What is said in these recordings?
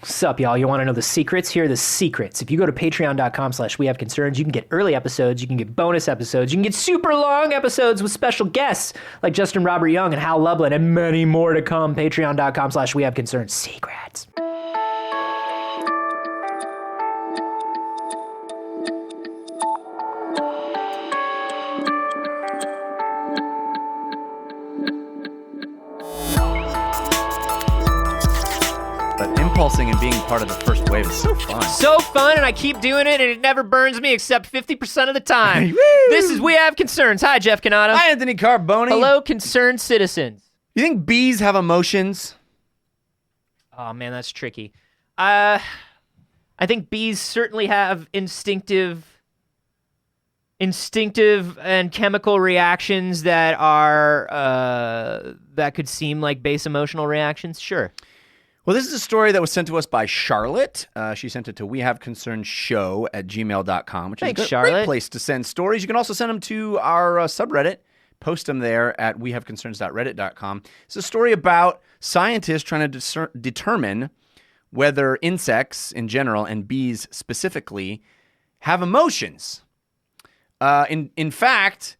What's up, y'all? You want to know the secrets? Here are the secrets. If you go to patreon.com/wehaveconcerns, you can get early episodes, you can get bonus episodes, you can get super long episodes with special guests like Justin Robert Young and Hal Lublin, and many more to come. Patreon.com/wehaveconcerns. Secrets. Impulsing and being part of the first wave is so fun. So fun, and I keep doing it, and it never burns me except 50% of the time. This is We Have Concerns. Hi, Jeff Canado. Hi, Anthony Carboni. Hello, concerned citizens. You think bees have emotions? Oh, man, that's tricky. I think bees certainly have instinctive and chemical reactions that are that could seem like base emotional reactions. Sure. Well, this is a story that was sent to us by Charlotte. She sent it to wehaveconcernshow@gmail.com, which Thanks, is a Charlotte. great place to send stories. You can also send them to our subreddit. Post them there at wehaveconcerns.reddit.com. It's a story about scientists trying to determine whether insects in general and bees specifically have emotions. In fact,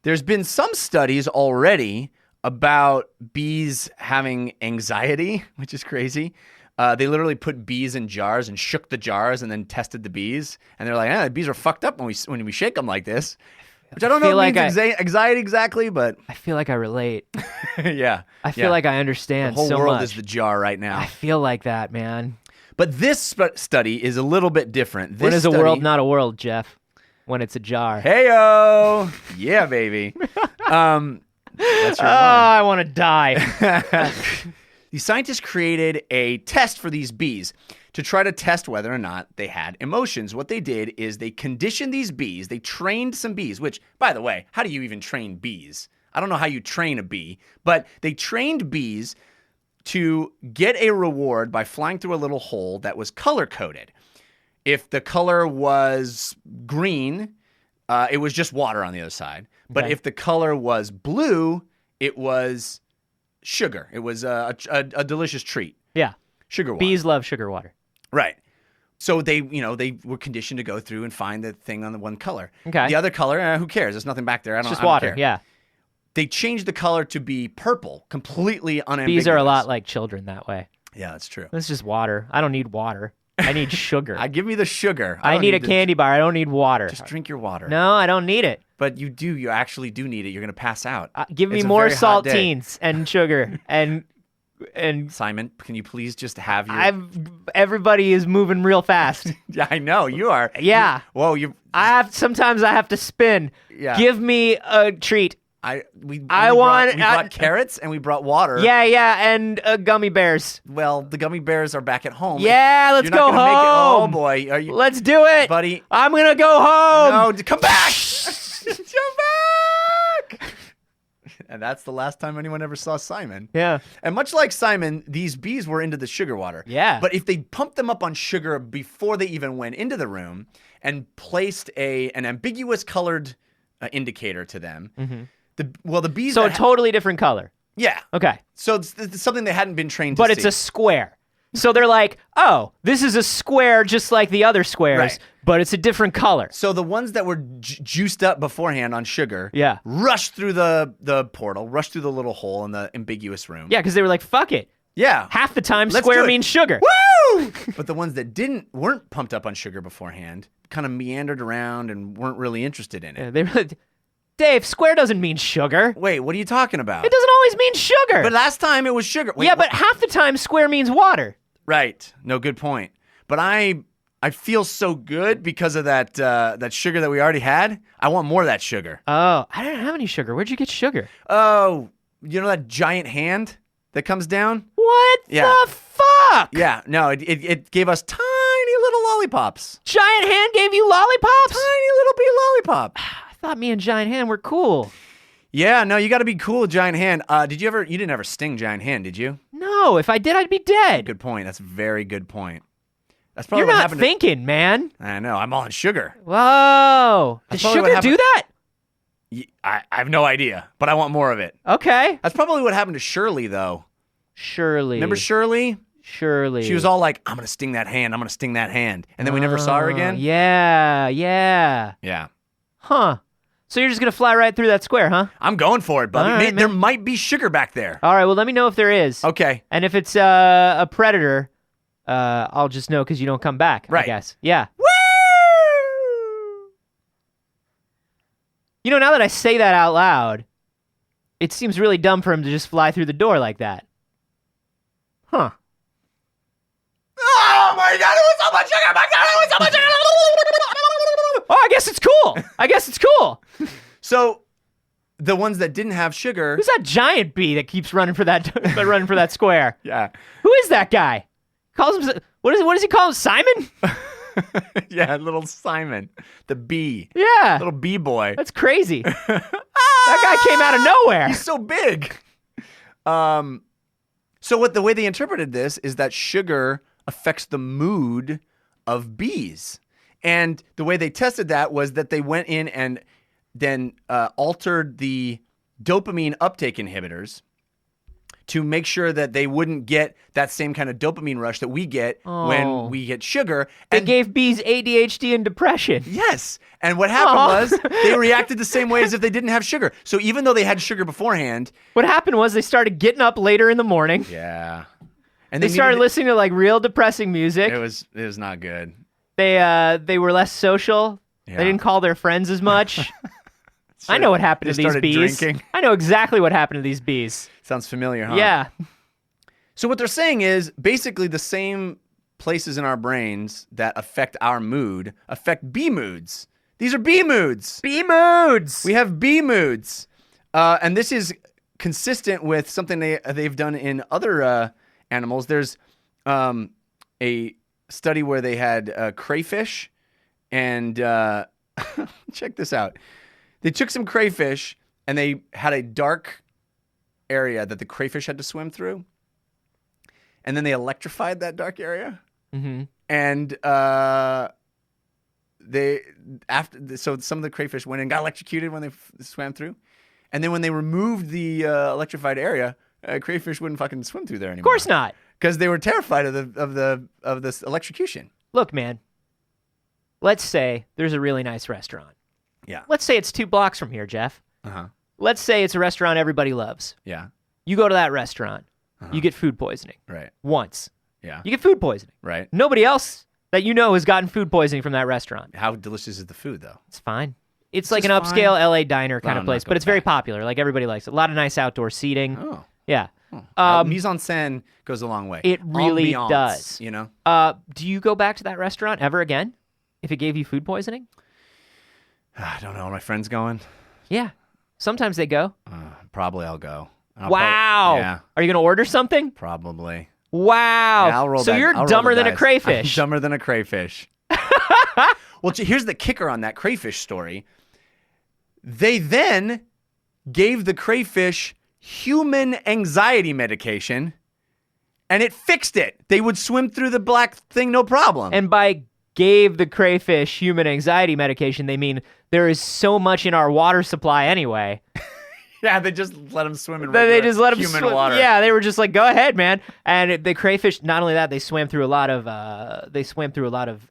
there's been some studies already about bees having anxiety, which is crazy. They literally put bees in jars and shook the jars and then tested the bees. And they're like, the bees are fucked up when we shake them like this. Which I don't know if it means anxiety exactly, but... I feel like I relate. Yeah. I feel like I understand so much. The whole world is the jar right now. I feel like that, man. But this study is a little bit different. When is a world not a world, Jeff? When it's a jar. Hey-o! Yeah, baby. That's your one. I want to die. The scientists created a test for these bees to try to test whether or not they had emotions. What they did is they conditioned these bees. They trained some bees, which, by the way, how do you even train bees? I don't know how you train a bee, but they trained bees to get a reward by flying through a little hole that was color-coded. If the color was green, it was just water on the other side. But if the color was blue, it was sugar. It was a delicious treat. Yeah. Sugar water. Bees love sugar water. Right. So they were conditioned to go through and find the thing on the one color. Okay. The other color, who cares? There's nothing back there. It's just water, care. yeah. They changed the color to be purple, completely unambiguous. Bees are a lot like children that way. Yeah, that's true. It's just water. I don't need water. I need sugar. Give me the sugar. I need a candy bar. I don't need water. Just drink your water. No, I don't need it. But you do. You actually do need it. You're going to pass out. Give me more saltines and sugar and Simon, can you please just have your... Everybody is moving real fast. Yeah, I know. You are. Yeah. Sometimes I have to spin. Yeah. Give me a treat. We brought carrots and we brought water. Yeah, and gummy bears. Well, the gummy bears are back at home. Yeah, let's go home. Oh boy, let's do it, buddy. I'm gonna go home. No, come back. Come back. And that's the last time anyone ever saw Simon. Yeah. And much like Simon, these bees were into the sugar water. Yeah. But if they pumped them up on sugar before they even went into the room and placed an ambiguous colored indicator to them. Mm-hmm. The bees... So a totally different color. Yeah. Okay. So it's something they hadn't been trained to see. But it's a square. So they're like, oh, this is a square just like the other squares, but it's a different color. So the ones that were juiced up beforehand on sugar rushed through the portal, rushed through the little hole in the ambiguous room. Yeah, because they were like, fuck it. Yeah. Half the time, square means sugar. Woo! But the ones that weren't pumped up on sugar beforehand kind of meandered around and weren't really interested in it. Yeah, they really... Dave, square doesn't mean sugar. Wait, what are you talking about? It doesn't always mean sugar. But last time it was sugar. Wait, but half the time square means water. Right. No, good point. But I feel so good because of that sugar that we already had. I want more of that sugar. Oh, I don't have any sugar. Where'd you get sugar? Oh, you know that giant hand that comes down? What the fuck? Yeah, no, it gave us tiny little lollipops. Giant hand gave you lollipops? Tiny little bee lollipop. I thought me and Giant Hand were cool. Yeah, no, you got to be cool with Giant Hand. You didn't ever sting Giant Hand, did you? No, if I did, I'd be dead. Good point. That's a very good point. That's probably You're what not happened thinking, man. I know. I'm all on sugar. Whoa. Does sugar do that? I have no idea, but I want more of it. Okay. That's probably what happened to Shirley, though. Shirley. Remember Shirley? Surely. She was all like, I'm going to sting that hand. I'm going to sting that hand. And then we never saw her again. Yeah. Yeah. Huh. So you're just going to fly right through that square, huh? I'm going for it, buddy. All right, There might be sugar back there. All right, well, let me know if there is. Okay. And if it's a predator, I'll just know because you don't come back, Right. I guess. Yeah. Woo! You know, now that I say that out loud, it seems really dumb for him to just fly through the door like that. Huh. Oh my God, it was so much sugar back there. It was so much sugar. Oh, I guess it's cool. So the ones that didn't have sugar. Who's that giant bee that keeps running for that square? Yeah. Who is that guy? Calls him what does he call him? Simon? Yeah, little Simon, the bee. Yeah. Little bee boy. That's crazy. That guy came out of nowhere. He's so big. So the way they interpreted this is that sugar affects the mood of bees. And the way they tested that was that they went in and then altered the dopamine uptake inhibitors to make sure that they wouldn't get that same kind of dopamine rush that we get when we get sugar. They gave bees ADHD and depression. Yes. And what happened was they reacted the same way as if they didn't have sugar. So even though they had sugar beforehand. What happened was they started getting up later in the morning. Yeah. And they started listening to like real depressing music. It was not good. They were less social. Yeah. They didn't call their friends as much. I know what happened to these bees. Drinking. I know exactly what happened to these bees. Sounds familiar, huh? Yeah. So what they're saying is basically the same places in our brains that affect our mood affect bee moods. These are bee moods. Bee moods. We have bee moods. And this is consistent with something they've done in other animals. There's a study where they had crayfish and check this out. They took some crayfish and they had a dark area that the crayfish had to swim through. And then they electrified that dark area. Mm-hmm. And so some of the crayfish went and got electrocuted when they swam through. And then when they removed the electrified area, crayfish wouldn't fucking swim through there anymore. Of course not. Because they were terrified of this electrocution. Look, man. Let's say there's a really nice restaurant. Yeah. Let's say it's 2 blocks from here, Jeff. Uh-huh. Let's say it's a restaurant everybody loves. Yeah. You go to that restaurant. You get food poisoning. Right. Once. Yeah. You get food poisoning. Right. Nobody else that you know has gotten food poisoning from that restaurant. How delicious is the food, though? It's fine. It's like an just upscale LA diner kind of I'm place, not but it's going very back. popular. Like everybody likes it. A lot of nice outdoor seating. Oh. Yeah. Mise en scène goes a long way. It really Ambiance, does. You know? Do you go back to that restaurant ever again if it gave you food poisoning? I don't know. Are my friends going? Yeah. Sometimes they go. Probably I'll go. Wow. Yeah. Are you going to order something? Probably. Wow. Yeah, I'll roll so that- you're I'll roll dumber the than a dice. crayfish. I'm dumber than a crayfish. Well, here's the kicker on that crayfish story. They then gave the crayfish human anxiety medication, and it fixed it. They would swim through the black thing no problem. And by gave the crayfish human anxiety medication, they mean there is so much in our water supply anyway. yeah, they just let them swim in They just let them human swim. water. Yeah, they were just like, go ahead, man. And the crayfish, not only that, they swam through a lot of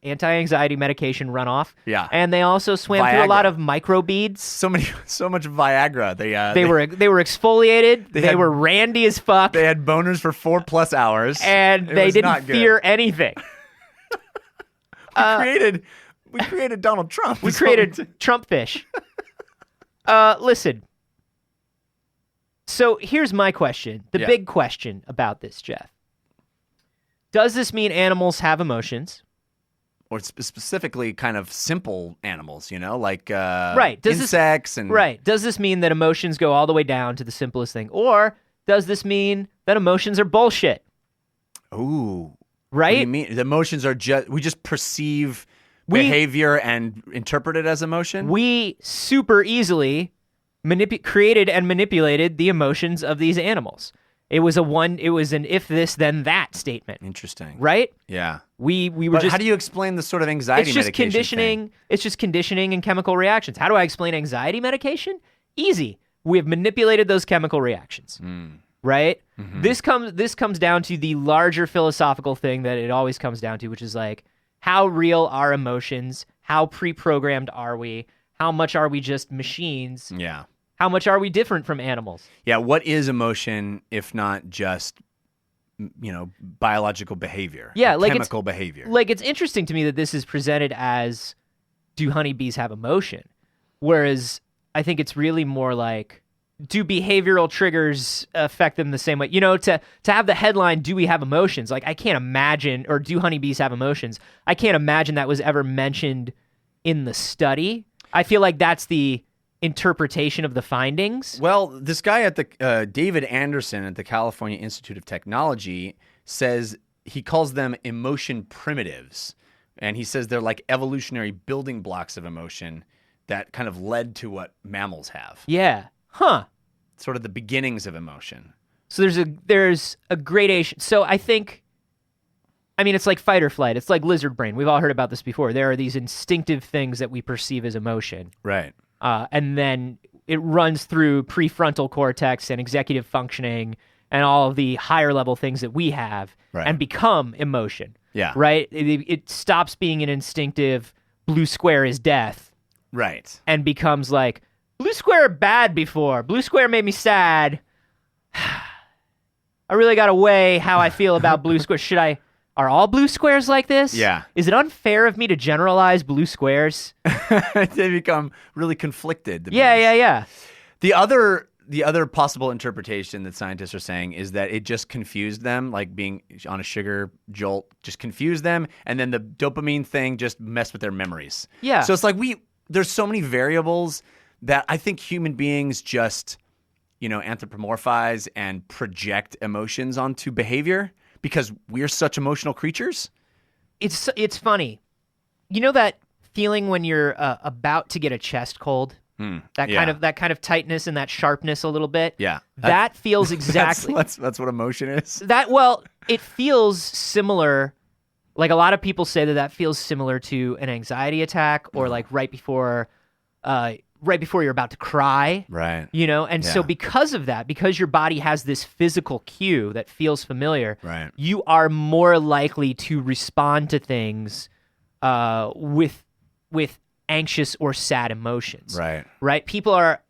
anti-anxiety medication runoff. Yeah. And they also swam through a Viagra. lot of microbeads. So much Viagra. They were exfoliated. They had- were randy as fuck. They had boners for 4+ hours. And It they was didn't not good. fear anything. We created Donald Trump. We created Trump fish. Listen. So here's my question. The Yeah. big question about this, Jeff. Does this mean animals have emotions? Or specifically kind of simple animals, you know, like Right. insects and Right. Does this mean that emotions go all the way down to the simplest thing? Or does this mean that emotions are bullshit? Ooh. Right? What do you mean? The emotions are we just perceive behavior and interpret it as emotion? We super easily created and manipulated the emotions of these animals. It was an if this then that statement. Interesting. Right? Yeah. We were But just how do you explain the sort of anxiety it's just medication conditioning. thing? It's just conditioning and chemical reactions. How do I explain anxiety medication? Easy. We have manipulated those chemical reactions. right? This comes down to the larger philosophical thing that it always comes down to, which is like, how real are emotions? How pre-programmed are we? How much are we just machines? Yeah. How much are we different from animals? Yeah, what is emotion if not just, biological behavior? Yeah, like chemical behavior. Like, it's interesting to me that this is presented as, do honeybees have emotion? Whereas I think it's really more like, do behavioral triggers affect them the same way? To have the headline, do we have emotions? Like, I can't imagine, or do honeybees have emotions? I can't imagine that was ever mentioned in the study. I feel like that's the interpretation of the findings. Well, this guy at the David Anderson at the California Institute of Technology says he calls them emotion primitives, and he says they're like evolutionary building blocks of emotion that kind of led to what mammals have. Yeah. Huh. Sort of the beginnings of emotion. So there's a gradation. So I think, it's like fight or flight. It's like lizard brain. We've all heard about this before. There are these instinctive things that we perceive as emotion. Right. And then it runs through prefrontal cortex and executive functioning and all of the higher level things that we have and become emotion. Yeah. Right? It stops being an instinctive blue square is death. Right. And becomes like, blue square bad before. Blue square made me sad. I really got to weigh how I feel about blue square. Are all blue squares like this? Yeah. Is it unfair of me to generalize blue squares? They become really conflicted. Yeah. The other possible interpretation that scientists are saying is that it just confused them, like being on a sugar jolt just confused them, and then the dopamine thing just messed with their memories. Yeah. So it's like there's so many variables that I think human beings just, anthropomorphize and project emotions onto behavior because we're such emotional creatures. It's funny. You know that feeling when you're about to get a chest cold? That kind of tightness and that sharpness a little bit? Yeah. That feels exactly... That's what emotion is? It feels similar. Like, a lot of people say that feels similar to an anxiety attack or like right before you're about to cry. Right. And so because of that, because your body has this physical cue that feels familiar, right, you are more likely to respond to things with anxious or sad emotions. Right. Right? People are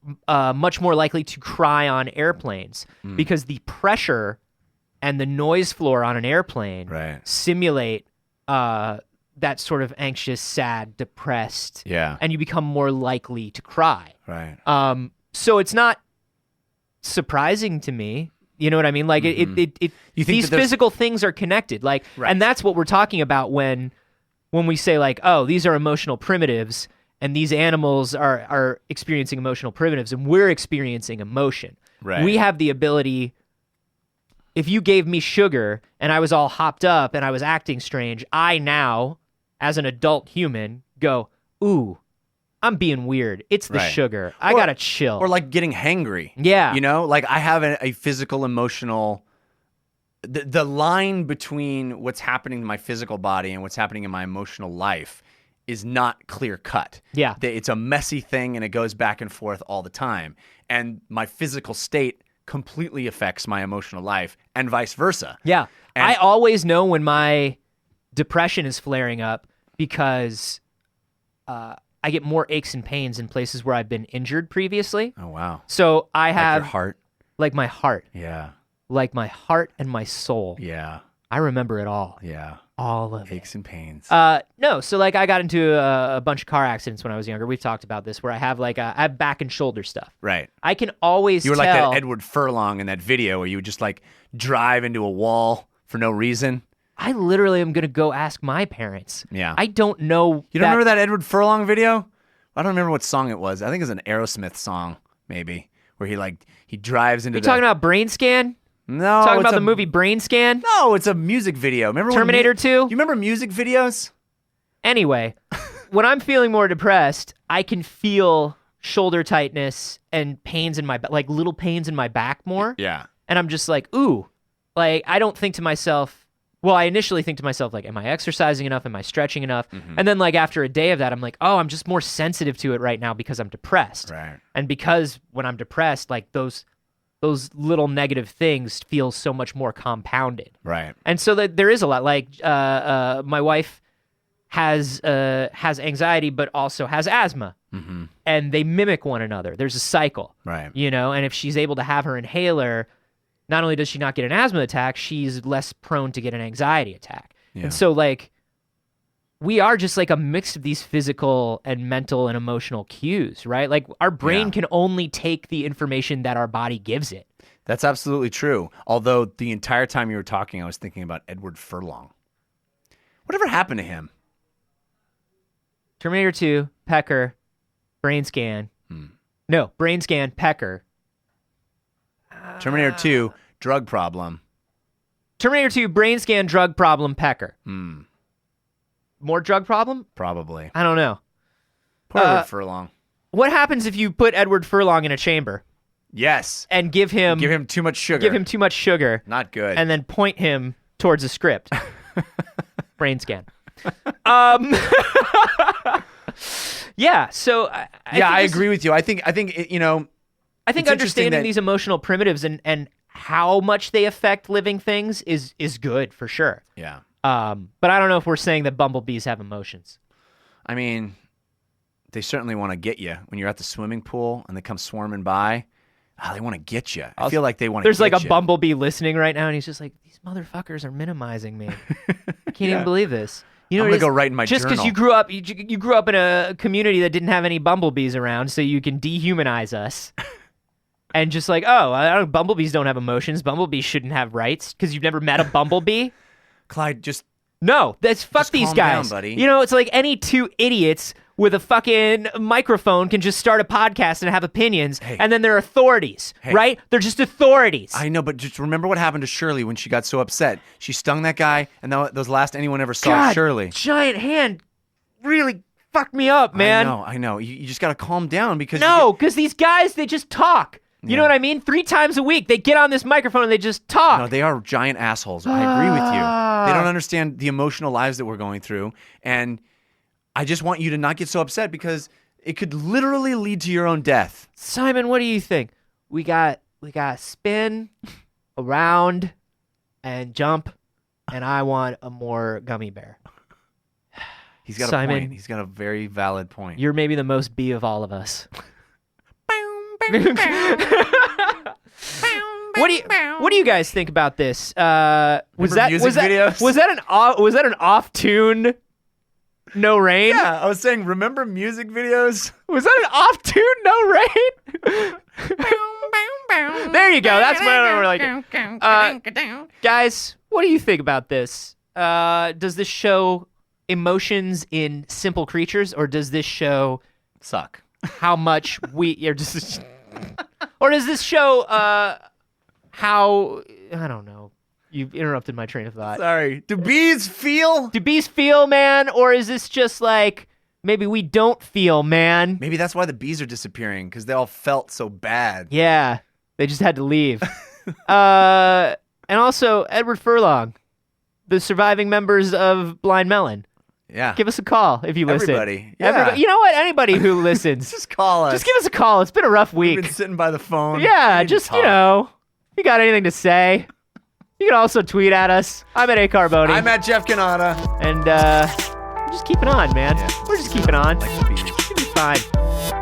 much more likely to cry on airplanes because the pressure and the noise floor on an airplane simulate that sort of anxious, sad, depressed, and you become more likely to cry. Right. So it's not surprising to me. You know what I mean? Like these physical things are connected. Like, and that's what we're talking about when we say like, oh, these are emotional primitives, and these animals are experiencing emotional primitives, and we're experiencing emotion. Right. We have the ability. If you gave me sugar and I was all hopped up and I was acting strange, I now, as an adult human, go, ooh, I'm being weird. It's the sugar. I gotta chill. Or like getting hangry. Yeah. Like I have a physical, emotional... The line between what's happening to my physical body and what's happening in my emotional life is not clear cut. Yeah. It's a messy thing and it goes back and forth all the time. And my physical state completely affects my emotional life and vice versa. Yeah. And I always know when my depression is flaring up because I get more aches and pains in places where I've been injured previously. Oh, wow. So I have... Like your heart? Like my heart. Yeah. Like my heart and my soul. Yeah. I remember it all. Yeah. All of aches and pains. No, so like I got into a bunch of car accidents when I was younger. We've talked about this, where I have I have back and shoulder stuff. Right. I can always You were tell... like that Edward Furlong in that video where you would just like drive into a wall for no reason. I literally am going to go ask my parents. Yeah. I don't know. You don't remember that Edward Furlong video? I don't remember what song it was. I think it was an Aerosmith song, maybe, where he drives into You talking about Brain Scan? No. Talking about the movie Brain Scan? No, it's a music video. Remember Terminator 2? You remember music videos? Anyway, when I'm feeling more depressed, I can feel shoulder tightness and pains in my back, like little pains in my back more. Yeah. And I'm just like, ooh. Like, I don't think to myself, well, I initially think to myself, like, am I exercising enough? Am I stretching enough? Mm-hmm. And then, like, after a day of that, I'm like, oh, I'm just more sensitive to it right now because I'm depressed. Right. And because when I'm depressed, like, those those little negative things feel so much more compounded. Right. And so that there is a lot. Like my wife has anxiety, but also has asthma, and they mimic one another. There's a cycle, Right. And if she's able to have her inhaler, not only does she not get an asthma attack, she's less prone to get an anxiety attack. Yeah. And so, like, we are just like a mix of these physical and mental and emotional cues, right? Like, our brain can only take the information that our body gives it. That's absolutely true. Although the entire time you were talking, I was thinking about Edward Furlong. Whatever happened to him? Terminator 2, Pecker, brain scan. No, brain scan, Pecker. Terminator 2, drug problem. Terminator 2, brain scan, drug problem, Pecker. More drug problem? Probably. I don't know. Poor Edward Furlong. What happens if you put Edward Furlong in a chamber Yes. and give him too much sugar. give him too much sugar, Not good. and then point him towards a script? Brain scan. Yeah. So I agree with you. I think I think it's interesting understanding that- these emotional primitives and how much they affect living things is good for sure. Yeah. But I don't know if we're saying that bumblebees have emotions. I mean, they certainly want to get you when you're at the swimming pool and they come swarming by. Oh, they want to get you. I feel like they want to. There's get like a you. bumblebee listening right now, and he's just like, "These motherfuckers are minimizing me. I can't even believe this." You know, I'm what gonna it go is? write in my just because journal. you grew up in a community that didn't have any bumblebees around, so you can dehumanize us. And just like, bumblebees don't have emotions. Bumblebees shouldn't have rights because you've never met a bumblebee. Clyde, just No, fuck Just these calm guys, down, buddy. It's like any two idiots with a fucking microphone can just start a podcast and have opinions, and then they're authorities, right? They're just authorities. I know, but just remember what happened to Shirley when she got so upset. She stung that guy, and that was the last anyone ever saw God, of Shirley. Giant hand really fucked me up, man. I know. You just got to calm down because No, because these guys, they just talk. You know what I mean? 3 times a week, they get on this microphone and they just talk. No, they are giant assholes. I agree with you. They don't understand the emotional lives that we're going through, and I just want you to not get so upset because it could literally lead to your own death. Simon, what do you think? We got spin around and jump, and I want a more gummy bear. He's got Simon, a point. He's got a very valid point. You're maybe the most bee of all of us. What do you guys think about this? Was that an off tune? No rain? Yeah, I was saying, remember music videos? Was that an off tune? No rain? There you go. That's what we're like. Guys, what do you think about this? Does this show emotions in simple creatures, or does this show Suck. how much we are just, or does this show how, I don't know. You've interrupted my train of thought. Sorry. Do bees feel? Do bees feel, man, or is this just like maybe we don't feel, man? Maybe that's why the bees are disappearing, because they all felt so bad. Yeah, they just had to leave. And also Edward Furlong, the surviving members of Blind Melon. Yeah. Give us a call if you listen. Everybody. Yeah. You know what? Anybody who listens. Just call us. Just give us a call. It's been a rough We've week. been sitting by the phone. Yeah, We need to just, talk. you got anything to say? You can also tweet at us. I'm at A Carboni. I'm at Jeff Canada. And we're just keeping on, man. Yeah. We're just keeping on. Like the bees. It's gonna be fine.